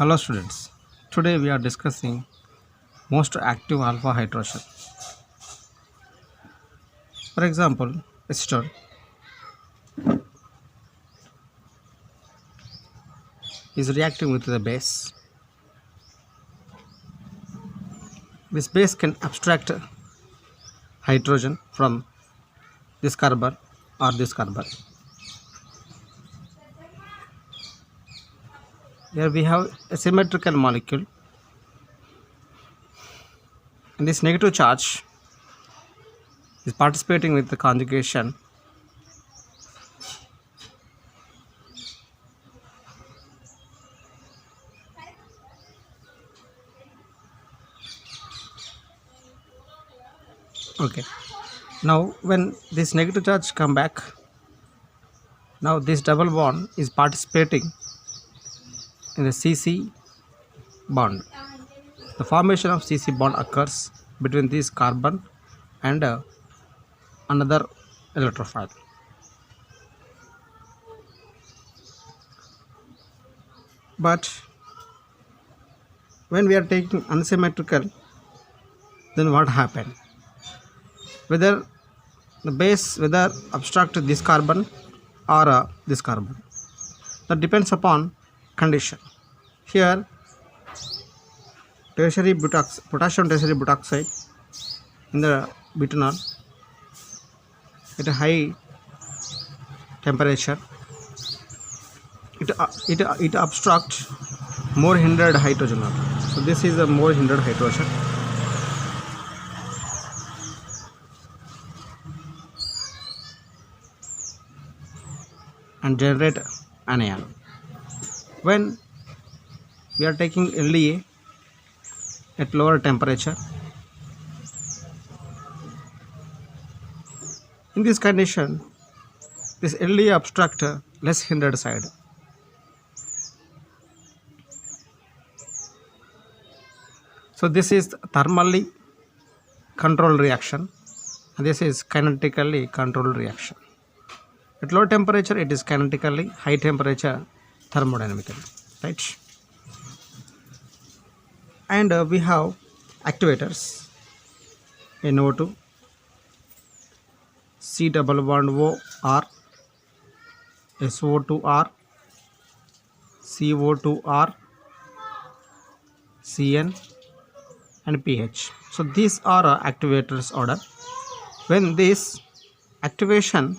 Hello students, today we are discussing most active alpha hydrogen. For example, ester is reacting with the base. This base can abstract hydrogen from this carbon or this carbon. Here we have a symmetrical molecule, and this negative charge is participating with the conjugation. Okay, now when this negative charge come back, now this double bond is participating in the CC bond. The formation of CC bond occurs between this carbon and another electrophile. But when we are taking unsymmetrical, then what happened? Whether the base abstract this carbon or this carbon, that depends upon condition. Here potassium tertiary butoxide in the butanol at a high temperature, it obstructs more hindered hydrogen atom. So this is a more hindered hydrogen. And generate anion. When we are taking LDA at lower temperature, in this condition, this LDA obstruct less hindered side. So this is thermally controlled reaction, and this is kinetically controlled reaction. At low temperature it is kinetically, high temperature thermodynamically, right? And we have activators, NO2, C double bond O R, SO2R, CO2R, CN, and pH. So these are activators order. When this activation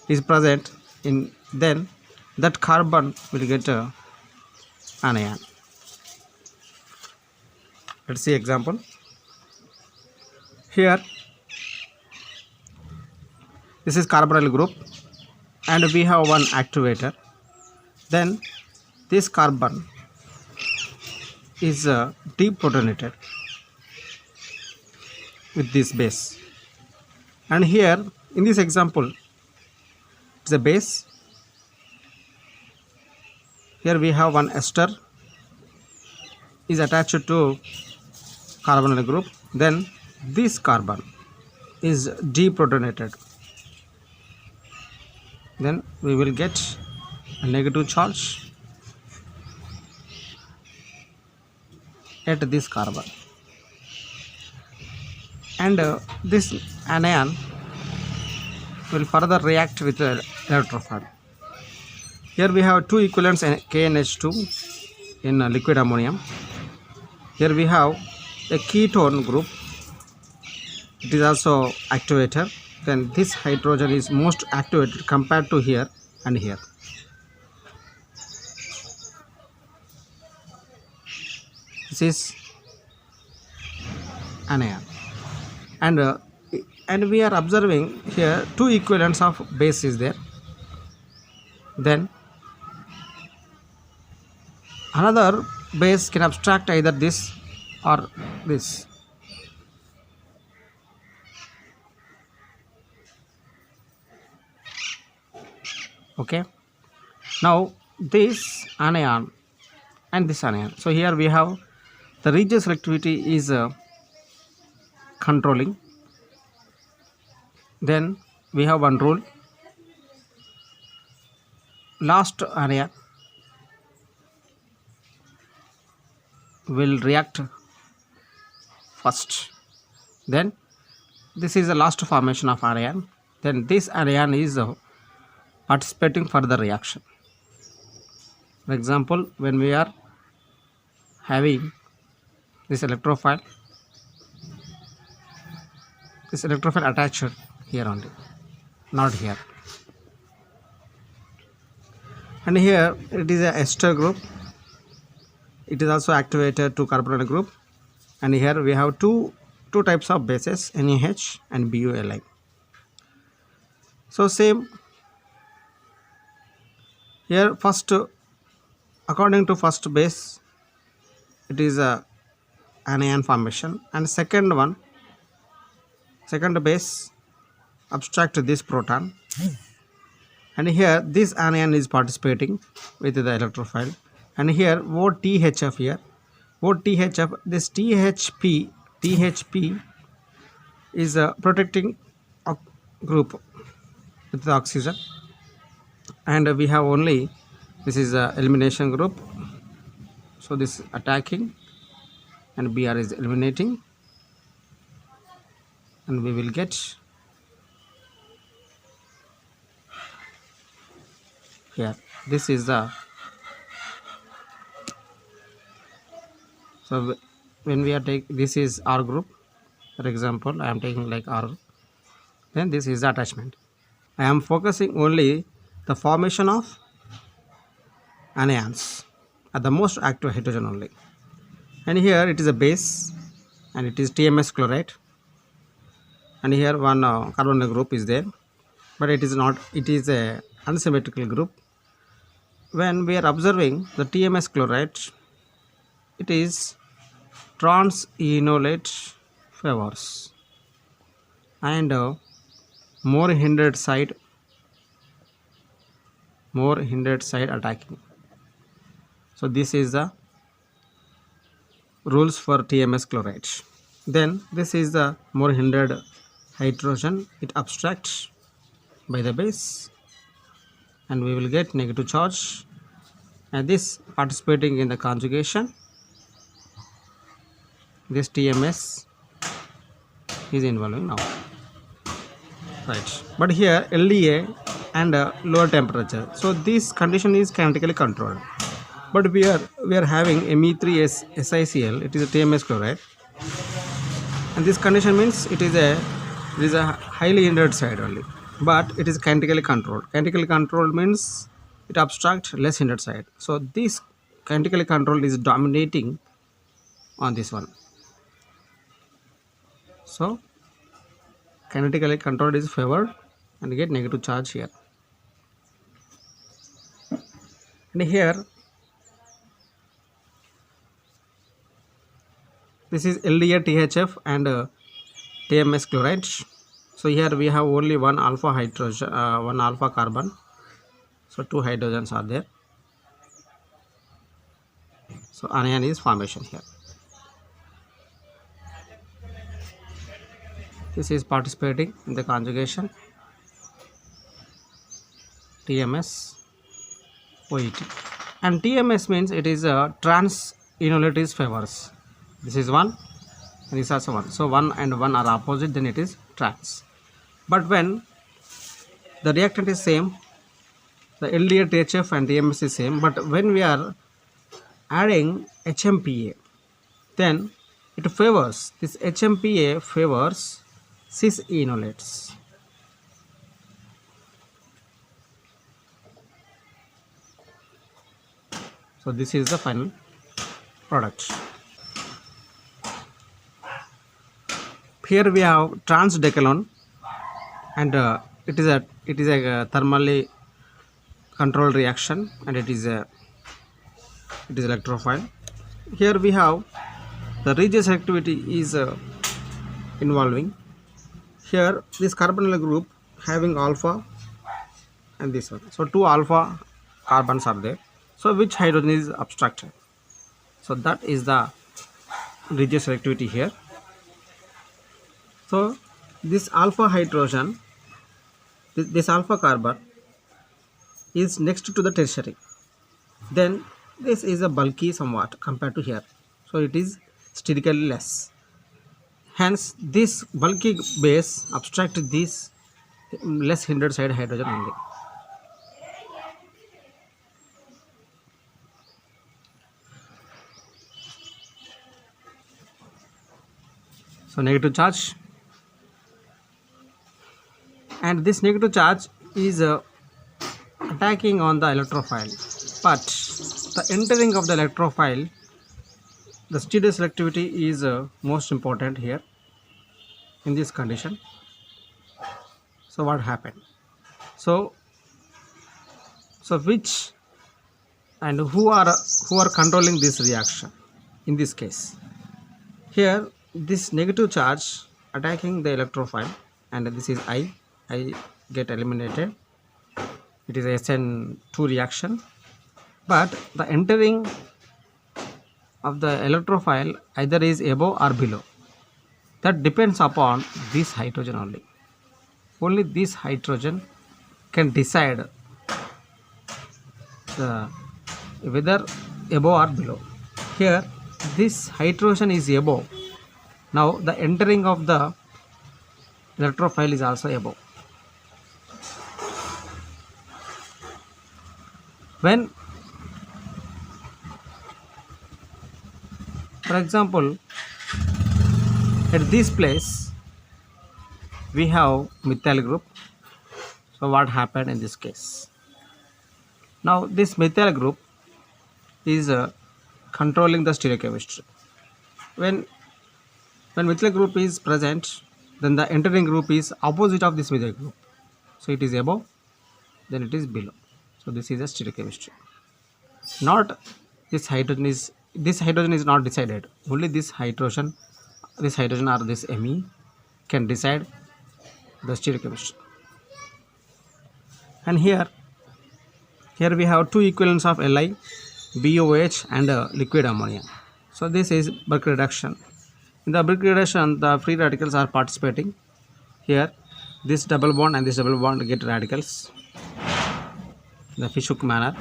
is present in, then that carbon will get a anion. Let's see example. Here this is carbonyl group and we have one activator. Then this carbon is deprotonated with this base, and here in this example it's a base. Here we have one ester is attached to carbonyl group. Then this carbon is deprotonated. Then we will get a negative charge at this carbon, and this anion will further react with the electrophile. Here we have two equivalents KNH2 in liquid ammonium. Here we have a ketone group, it is also activator. Then this hydrogen is most activated compared to here and here. This is anion, and we are observing here two equivalents of base is there. Then another base can abstract either this or this. Okay, now this anion and this anion. So here we have the region selectivity is controlling. Then we have one rule: last anion will react first. Then this is the last formation of anion. Then this anion is participating for the reaction. For example, when we are having this electrophile attached here only, not here. And here it is a ester group. It is also activated to carbonyl group. And here we have two types of bases, NaH and BuLi. So same here, first according to first base it is a anion formation, and second base abstract this proton, and here this anion is participating with the electrophile, and here OTHF, here OTHF, this THP is a protecting group with the oxygen, and we have only this is a elimination group. So this is attacking and Br is eliminating, and we will get here, this is the, so when we are taking, this is R group, for example I am taking like R, then this is the attachment. I am focusing only the formation of anions at the most active hydrogen only, and here it is a base and it is TMS chloride, and here one carbonyl group is there, but it is not, it is a unsymmetrical group. When we are observing the TMS chloride, it is trans-enolate favors and more hindered side attacking. So this is the rules for TMS chloride. Then this is the more hindered hydrogen, it abstracts by the base and we will get negative charge, and this participating in the conjugation, this TMS is involving now, right? But here LDA and lower temperature, so this condition is kinetically controlled, but we are having Me3S SiCl, it is a TMS chloride, and this condition means it is a highly hindered side only, but it is kinetically controlled. Kinetically controlled means it abstracts less hindered side, so this kinetically controlled is dominating on this one. So kinetically controlled is favored and get negative charge here, and here this is LDA THF and TMS chloride. So here we have only one alpha hydrogen, one alpha carbon, so two hydrogens are there, so anion is formation here. This is participating in the conjugation, TMS OET, and TMS means it is a trans-enolate favors. This is one and this is also one, so one and one are opposite, then it is trans. But when the reactant is same, the LDA THF and TMS is same, but when we are adding HMPA, then it favors, this HMPA favors cis enolates. So this is the final product. Here we have trans decalone, and it is a thermally controlled reaction, and it is electrophile. Here we have the Regis activity is involving. Here this carbonyl group having alpha and this one, so two alpha carbons are there, so which hydrogen is abstracted, so that is the Regis activity here. So this alpha hydrogen, this alpha carbon is next to the tertiary, then this is a bulky somewhat compared to here, so it is sterically less. Hence this bulky base abstract this less hindered side hydrogen only. So negative charge, and this negative charge is attacking on the electrophile, but the entering of the electrophile, the stereoselectivity is most important here in this condition. So what happened? So which and who are controlling this reaction in this case? Here this negative charge attacking the electrophile, and this is I get eliminated. It is a SN2 reaction, but the entering of the electrophile either is above or below. That depends upon this hydrogen only. Only this hydrogen can decide whether above or below. Here this hydrogen is above. Now the entering of the electrophile is also above. When, for example, at this place we have methyl group, so what happened in this case? Now this methyl group is controlling the stereochemistry. When methyl group is present, then the entering group is opposite of this methyl group, so it is above, then it is below. So this is a stereochemistry. Not this hydrogen is not decided. Only this hydrogen or this Me can decide the stereochemistry. And here we have two equivalents of Li, BOH and liquid ammonia. So this is bulk reduction. In the bulk reduction, the free radicals are participating. Here this double bond and this double bond get radicals, the fish hook manner,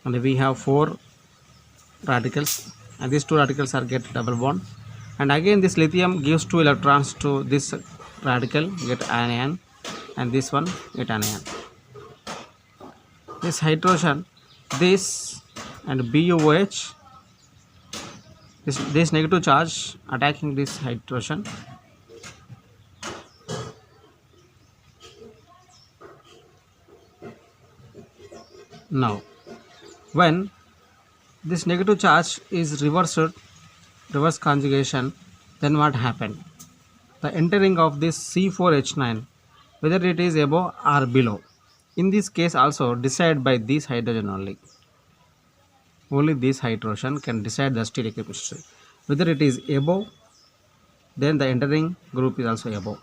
and we have 4 radicals, and these 2 radicals are get double bond, and again this lithium gives 2 electrons to this radical, get anion, and this one get anion. This hydrogen, this and BOH, this negative charge attacking this hydrogen. Now when this negative charge is reverse conjugation, then what happened? The entering of this C4H9, whether it is above or below, in this case also decided by this hydrogen only. Only this hydrogen can decide the stereochemistry. Whether it is above, then the entering group is also above.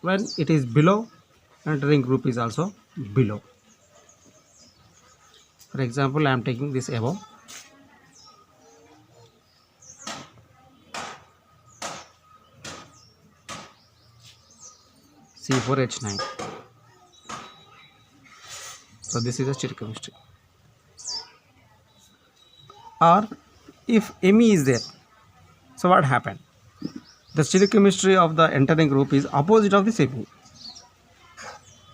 When it is below, entering group is also below. For example, I am taking this above. C4H9. So this is a stereochemistry. Or if Me is there, so what happened? The stereochemistry of the entering group is opposite of this Me.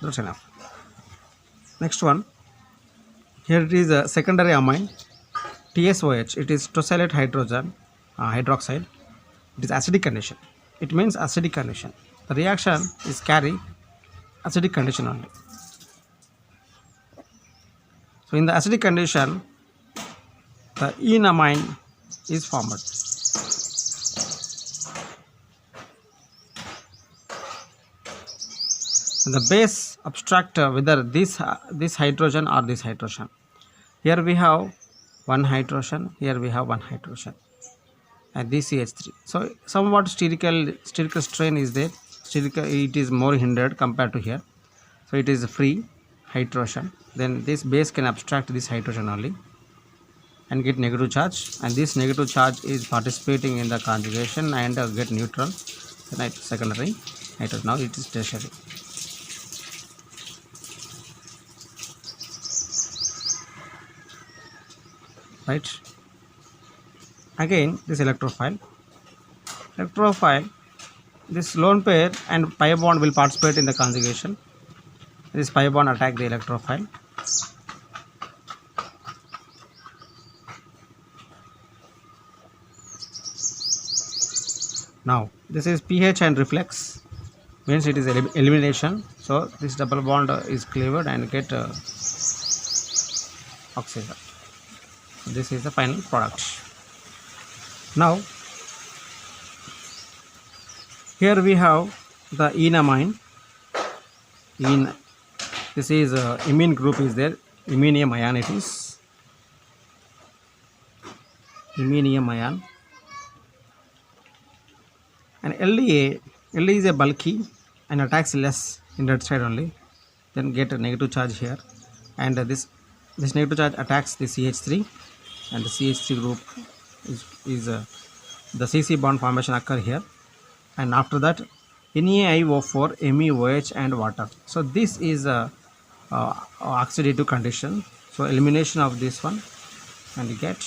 That's enough. Next one. Here it is a secondary amine, TSOH. It is tosylate hydroxide. It is acidic condition. It means acidic condition. The reaction is carry acidic condition only. So in the acidic condition, the enamine is formed. And the base abstract whether this hydrogen or this hydrogen. Here we have one hydrogen, here we have one hydrogen, and this CH3. So somewhat spherical strain is there. It is more hindered compared to here. So it is free hydrogen. Then this base can abstract this hydrogen only and get negative charge, and this negative charge is participating in the conjugation and get neutral, secondary hydrogen. Now it is tertiary. right? Again this electrophile, this lone pair and pi bond will participate in the conjugation. This pi bond attack the electrophile. Now this is pH and reflex, means it is elimination. So this double bond is cleaved and get oxygen. So this is the final product. Now here we have the enamine. This is imine group is there. Iminium ion it is. Iminium ion. And LDA is a bulky and attacks less in that side only, then get a negative charge here, and this negative charge attacks the CH3, and the CH3 group is the CC bond formation occur here, and after that NaIO4, MEOH and water. So this is a oxidative condition. So elimination of this one and you get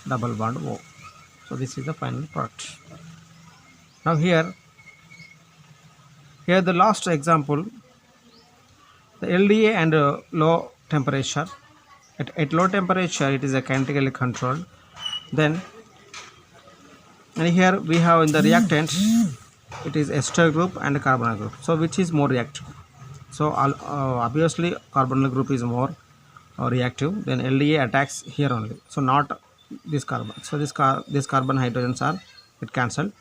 double bond O. So this is the final product. Now here the last example, the LDA and low temperature. At low temperature it is a kinetically controlled. Then and here we have in the reactant it is ester group and carbonyl group. So which is more reactive? So obviously carbonyl group is more reactive. Then LDA attacks here only. So not this carbon. So this carbon hydrogens are cancelled,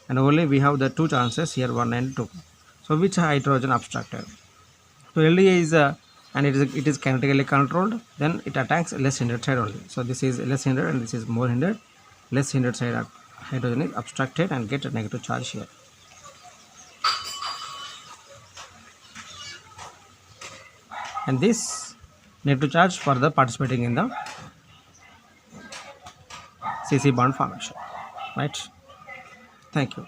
and only we have the two chances here, 1 and 2. So which hydrogen abstracted? So LDA is and it is kinetically controlled. Then it attacks less hindered side only. So this is less hindered and this is more hindered. Less hindered side hydrogen is abstracted and get a negative charge here. And this negative charge for the participating in the CC bond formation, right? Thank you.